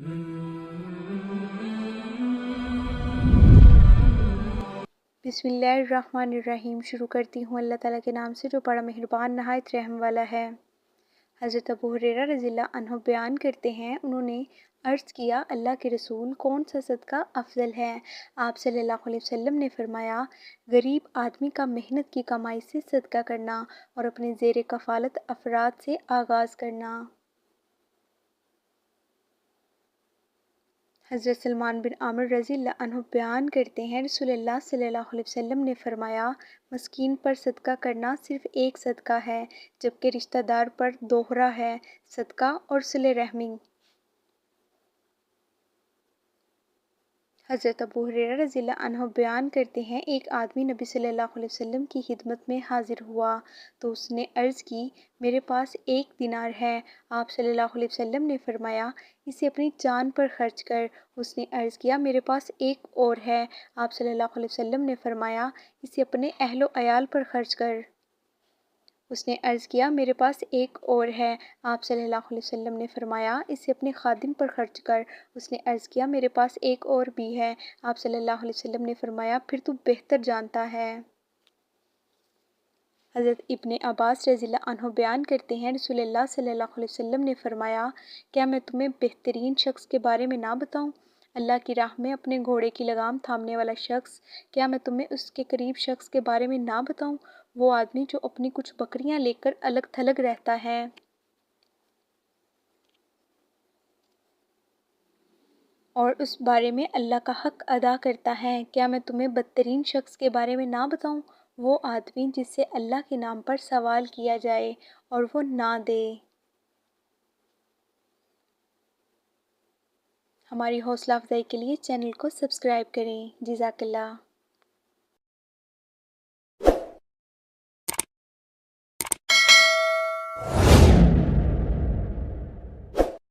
بسم اللہ الرحمن الرحیم۔ شروع کرتی ہوں اللہ تعالیٰ کے نام سے جو بڑا مہربان نہایت رحم والا ہے۔ حضرت ابو ہریرہ رضی اللہ عنہ بیان کرتے ہیں، انہوں نے عرض کیا، اللہ کے رسول، کون سا صدقہ افضل ہے؟ آپ صلی اللہ علیہ وسلم نے فرمایا، غریب آدمی کا محنت کی کمائی سے صدقہ کرنا اور اپنے زیر کفالت افراد سے آغاز کرنا۔ حضرت سلمان بن عامر رضی اللہ عنہ بیان کرتے ہیں، رسول اللہ صلی اللہ علیہ وسلم نے فرمایا، مسکین پر صدقہ کرنا صرف ایک صدقہ ہے، جبکہ رشتہ دار پر دوہرا ہے، صدقہ اور صلہ رحمی۔ حضرت ابو ہریرہ رضی اللہ عنہ بیان کرتے ہیں، ایک آدمی نبی صلی اللہ علیہ وسلم کی خدمت میں حاضر ہوا تو اس نے عرض کی، میرے پاس 1 دینار ہے۔ آپ صلی اللہ علیہ وسلم نے فرمایا، اسے اپنی جان پر خرچ کر۔ اس نے عرض کیا، میرے پاس 1 اور ہے۔ آپ صلی اللہ علیہ وسلم نے فرمایا، اسے اپنے اہل و عیال پر خرچ کر۔ اس نے عرض کیا، میرے پاس 1 اور ہے۔ آپ صلی اللہ علیہ وسلم نے فرمایا، اسے اپنے خادم پر خرچ کر۔ اس نے عرض کیا، میرے پاس 1 اور بھی ہے۔ آپ صلی اللہ علیہ وسلم نے فرمایا، پھر تو بہتر جانتا ہے۔ حضرت ابن عباس رضی اللہ عنہ بیان کرتے ہیں، رسول اللہ صلی اللہ علیہ وسلم نے فرمایا، کیا میں تمہیں بہترین شخص کے بارے میں نہ بتاؤں؟ اللہ کی راہ میں اپنے گھوڑے کی لگام تھامنے والا شخص، کیا میں تمہیں اس کے قریب شخص کے بارے میں نہ بتاؤں؟ وہ آدمی جو اپنی کچھ بکریاں لے کر الگ تھلگ رہتا ہے اور اس بارے میں اللہ کا حق ادا کرتا ہے۔ کیا میں تمہیں بدترین شخص کے بارے میں نہ بتاؤں؟ وہ آدمی جس سے اللہ کے نام پر سوال کیا جائے اور وہ نہ دے۔ ہماری حوصلہ افزائی کے لیے چینل کو سبسکرائب کریں۔ جزاک اللہ۔